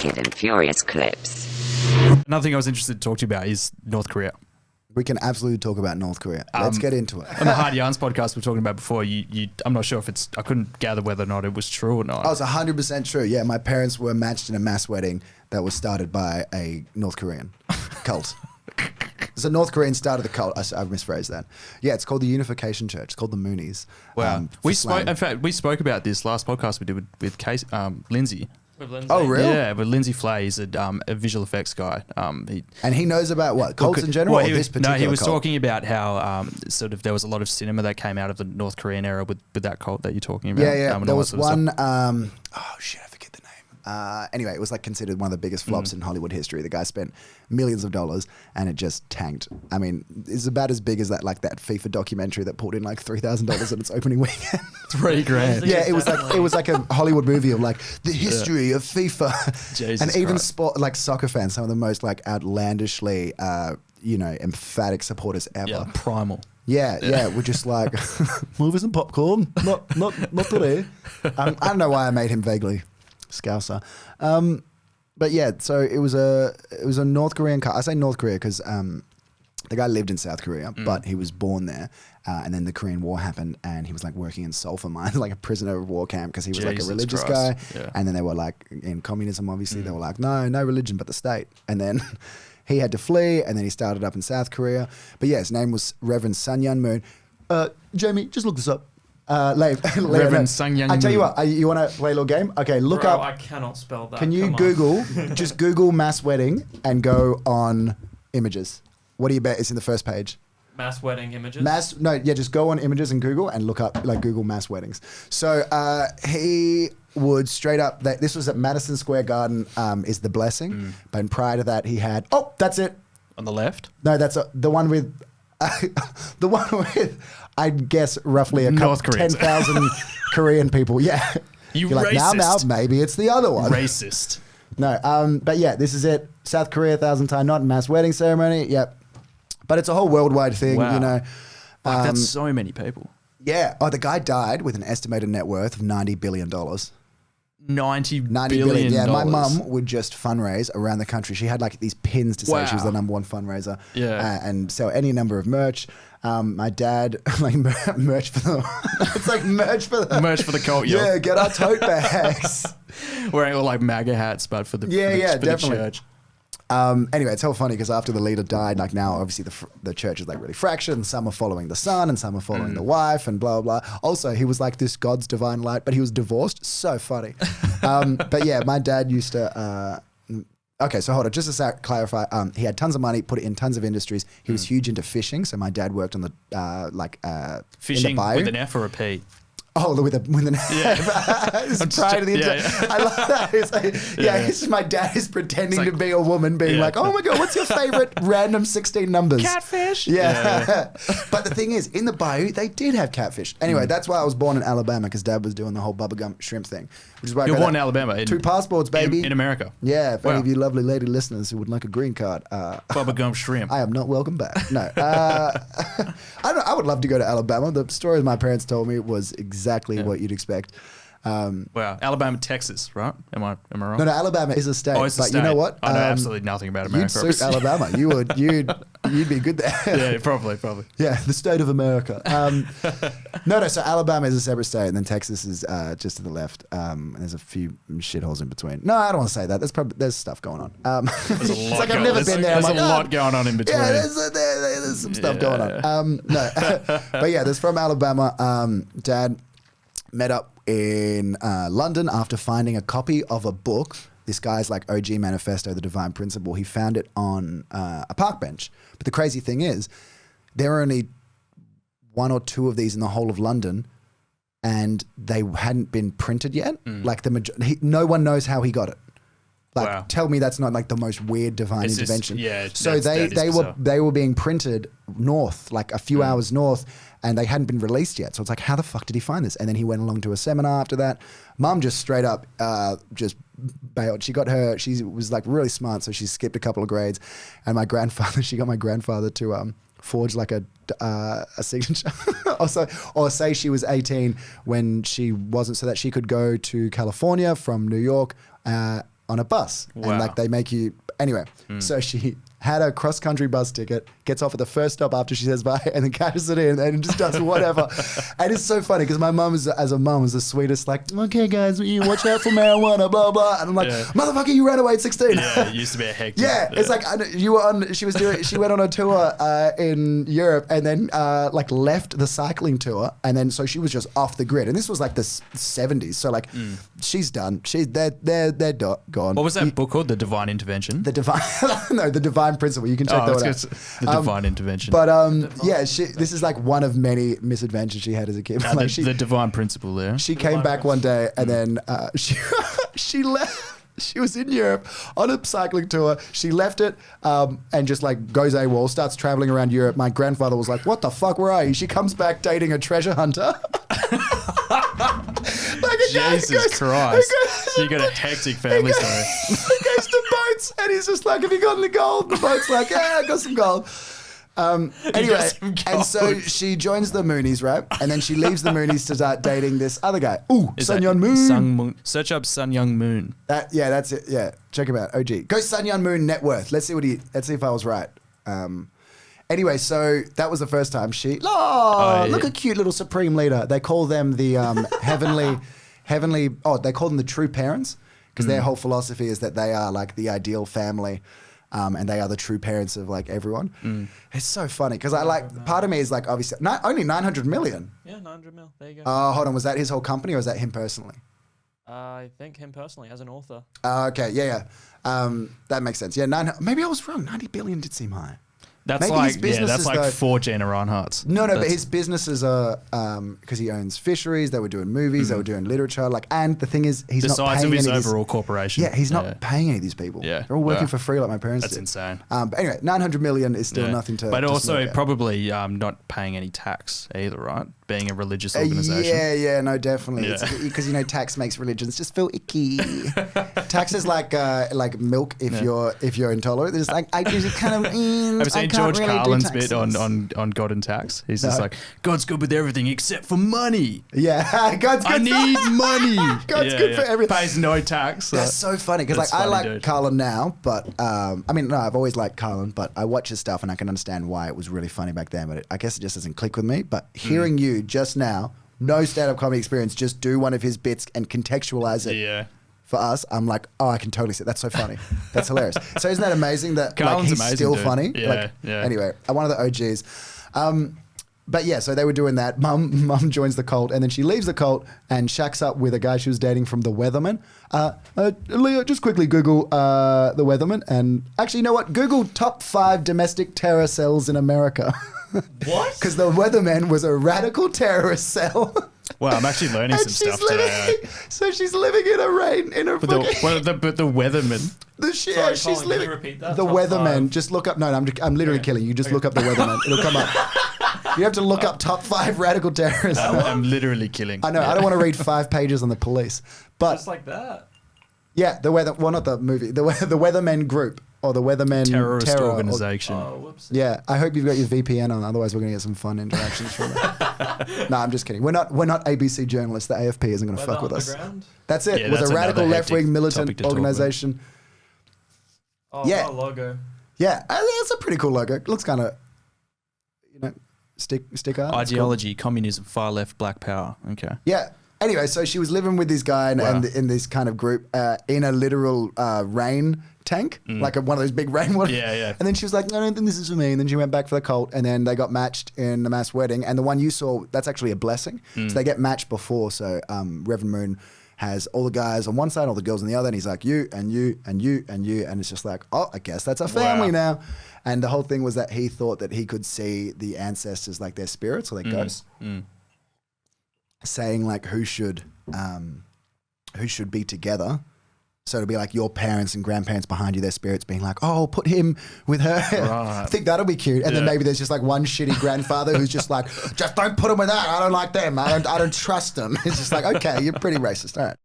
wicked and furious clips. Another thing I was interested to talk to you about is North Korea. We can absolutely talk about North Korea. Let's get into it. On the Hard Yarns podcast we were talking about before, I'm not sure if I couldn't gather whether or not it was true or not. Oh, it's 100% true. Yeah, my parents were matched in a mass wedding that was started by a North Korean cult. So North Korean started the cult. I've misphrased that. Yeah, it's called the Unification Church. It's called the Moonies. Wow. We spoke about this last podcast we did with Case, Lindsay. With Lindsay. Oh, really? Yeah, but Lindsay Flay is a visual effects guy. And he knows about what? Cults in general? Well, or this particular he was cult? talking about how sort of there was a lot of cinema that came out of the North Korean era with that cult that you're talking about. Yeah. There was one, oh shit, I forget the name. Anyway, it was like considered one of the biggest flops in Hollywood history. The guy spent millions of dollars and it just tanked. I mean, it's about as big as that FIFA documentary that pulled in like $3,000 in its opening weekend. $3,000. Yeah, it was like a Hollywood movie of like the history of FIFA. Jesus and even Christ. sport, like soccer fans, some of the most like outlandishly, emphatic supporters ever. Yeah, primal. Yeah, we're just like movies and popcorn. Not today. I don't know why I made him vaguely Scouser. But yeah, so it was a North Korean car. I say North Korea because the guy lived in South Korea, but he was born there. And then the Korean War happened and he was like working in sulfur mines, like a prisoner of war camp because he was like a Jesus religious Christ. guy. Yeah. And then they were like in communism, obviously, they were like, no religion but the state. And then he had to flee and then he started up in South Korea. But yeah, his name was Reverend Sun Yun Moon. Jamie, just look this up. Reverend Sun Yun I tell you Moon. what, you want to play a little game? Okay, look Bro, up. I cannot spell that. Can you Come on. just Google mass wedding and go on images? What do you bet is in the first page? Mass wedding images? Just go on images and Google and look up like Google mass weddings. So he would straight up, this was at Madison Square Garden is the blessing. But prior to that he had, that's it. On the left? No, that's the one with, I guess roughly North Koreans. 10,000 Korean people. Yeah. You You're like, now, racist. maybe it's the other one. Racist. No, but yeah, this is it. South Korea, 1,000 time, not mass wedding ceremony. Yep. But it's a whole worldwide thing, Wow. you know. Fuck, that's so many people. Yeah. Oh, the guy died with an estimated net worth of $90 billion. $90 $90 billion. Yeah, my mum would just fundraise around the country. She had like these pins to say she was Wow. the number one fundraiser. Yeah. And sell any number of merch. My dad, like merch for the... it's like merch for the... Merch for the cult, yo. Yeah, get our tote bags. Wearing all like MAGA hats, but for the Definitely. the church. Anyway, it's so funny because after the leader died, like now obviously the church is like really fractured and some are following the son and some are following the wife and blah, blah. Also, he was like this God's divine light, but he was divorced. So funny. But yeah, my dad used to... okay, so hold on. Just to clarify, he had tons of money, put it in tons of industries. He was huge into fishing. So my dad worked on the... Fishing in the bayou. with an F or a P. Oh, with an it's prior to the internet. yeah. I love that. It's like, it's just my dad is pretending It's to like- be a woman, being Yeah. like, "Oh my god, what's your favorite random 16 numbers?" Catfish? Yeah. But the thing is, in the bayou, they did have catfish. Anyway, that's why I was born in Alabama because Dad was doing the whole bubblegum shrimp thing. Which is why I You're got born in that- Alabama. 2 passports, baby. In America. Yeah, if any Wow. of you lovely lady listeners who would like a green card, Bubba Gum Shrimp. I am not welcome back. No. I would love to go to Alabama. The stories my parents told me was exactly what you'd expect. Wow. Alabama, Texas, right? Am I wrong? No, Alabama is a state. Oh, it's a but state. you know what? I know absolutely nothing about America. You'd suit Alabama. You'd be good there. Yeah, probably. Yeah, the state of America. No. So Alabama is a separate state, and then Texas is just to the left. And there's a few shitholes in between. No, I don't want to say that. There's stuff going on. There's a lot it's like I've never been there. There's I'm a like, lot going on in between. Yeah, there's some stuff going on. No, but yeah, there's from Alabama. Dad met up in London after finding a copy of a book. This guy's like OG Manifesto, the Divine Principle. He found it on a park bench. But the crazy thing is, there are only 1 or 2 of these in the whole of London, and they hadn't been printed yet. Like no one knows how he got it. Like, Wow. tell me that's not like the most weird divine It's just- intervention. yeah, So that is they bizarre. were being printed north, like a few hours north, and they hadn't been released yet. So it's like, how the fuck did he find this? And then he went along to a seminar after that. Mum just straight up just bailed. She was like really smart, so she skipped a couple of grades. And she got my grandfather to forge like a signature. or say she was 18 when she wasn't, so that she could go to California from New York on a bus. Wow. And like they make you, anyway. So she had a cross-country bus ticket, gets off at the first stop after she says bye, and then cashes it in and just does whatever. And it's so funny because my mum, as a mum, was the sweetest, like, okay, guys, you watch out for marijuana, blah, blah. And I'm like, motherfucker, you ran away at 16. Yeah, it used to be a hectic. Yeah, it's like you were on. She went on a tour in Europe and then like left the cycling tour, and then so she was just off the grid. And this was like the 70s, so like she's done. They're gone. What was that book called? The Divine Intervention. The divine, no, the divine principle. You can check that out. The Divine Intervention. But yeah, this is like one of many misadventures she had as a kid. Like the Divine Principle there. she came back one day and then she left. She was in Europe on a cycling tour. She left it and just like goes AWOL, starts traveling around Europe. My grandfather was like, what the fuck, where are you? She comes back dating a treasure hunter. Like Jesus Christ. You got a hectic family story. He goes to boats and he's just like, have you got any gold? The boat's like, yeah, I got some gold. Anyway, and so she joins the Moonies, right? And then she leaves the Moonies to start dating this other guy. Ooh, Sun Yun Moon. Search up Sun Young Moon. Yeah, that's it. Yeah, check him out. OG. Go Sun Yun Moon net worth. Let's see if I was right. Anyway, so that was the first time look a cute little supreme leader. They call them the heavenly. Oh, they call them the true parents because their whole philosophy is that they are like the ideal family. And they are the true parents of like everyone. It's so funny because I like, part of me is like, obviously, only 900 million. Yeah, 900 mil. There you go. Oh, hold on. Was that his whole company or was that him personally? I think him personally as an author. Okay. Yeah. That makes sense. Yeah. Maybe I was wrong. 90 billion did seem high. That's Maybe like his businesses, that's like 4 Gina Reinhardts. No, but his businesses are because he owns fisheries. They were doing movies. They were doing literature. Like, and the thing is, he's the not size paying of his any of this- overall corporation. Yeah, he's not paying any of these people. Yeah. They're all working Yeah. for free like my parents That's did. insane. But anyway, 900 million is still nothing to. But to also smoke at. probably not paying any tax either, right? Being a religious organization. Yeah, no, definitely. Yeah. Because tax makes religions just feel icky. Tax is like milk if you're intolerant. It's like I just kind of. Have you seen George really Carlin's bit on God and tax? He's just like, God's good with everything except for money. Yeah, God's good. I need money. God's good for everything. Pays no tax. That's so funny because I like Carlin now, but I've always liked Carlin, but I watch his stuff and I can understand why it was really funny back then. But I guess it just doesn't click with me. But hearing you just now, no stand-up comedy experience, just do one of his bits and contextualize it. Yeah. For us, I'm like, oh, I can totally see it. That's so funny. That's hilarious. So isn't that amazing that Carlin's he's amazing, still dude. funny? Yeah, yeah. Anyway, one of the OGs. But yeah, so they were doing that. Mum joins the cult, and then she leaves the cult and shacks up with a guy she was dating from The Weatherman. Leo, just quickly Google The Weatherman, and actually, you know what? Google top 5 domestic terror cells in America. What? Because The Weatherman was a radical terrorist cell. Wow, I'm actually learning some stuff today. So she's living in a rain in a But the weatherman. Sorry, she's Colin, can living. you repeat that? The Top Weatherman. 5. Just look up. No, I'm literally killing you. Just look up The Weatherman. It'll come up. You have to look up top 5 radical terrorists. I'm literally killing. I know. I don't want to read 5 pages on the police, but Just like that. yeah, the weather. Well, not the movie. The Weathermen group or the Weathermen Terrorist terror, organization. Oh, whoops. yeah, I hope you've got your VPN on. Otherwise, we're going to get some fun interactions from it. No, I'm just kidding. We're not ABC journalists. The AFP isn't going to fuck with us. Underground? That's it. Yeah, It was that's a radical another left-wing hectic militant topic to talk about. organization. Oh, Yeah. our logo. Yeah, it's a pretty cool logo. It looks kind of, stick art. It's cool. Ideology, communism, far left, black power. Okay. Yeah. Anyway, so she was living with this guy and, Wow. and in this kind of group in a literal rain tank, like one of those big rainwater. Yeah, yeah. And then she was like, I don't think this is for me. And then she went back for the cult, and then they got matched in the mass wedding. And the one you saw, that's actually a blessing. So they get matched before. So Reverend Moon has all the guys on one side, all the girls on the other, and he's like, you and you and you and you, and it's just like, oh, I guess that's a family now. And the whole thing was that he thought that he could see the ancestors like their spirits or their ghosts, saying like who should be together. So to be like your parents and grandparents behind you, their spirits being like, oh, put him with her. Right. I think that'll be cute. And then maybe there's just like one shitty grandfather who's just like, just don't put him with that. I don't like them. I don't trust them. It's just like, okay, you're pretty racist. All right.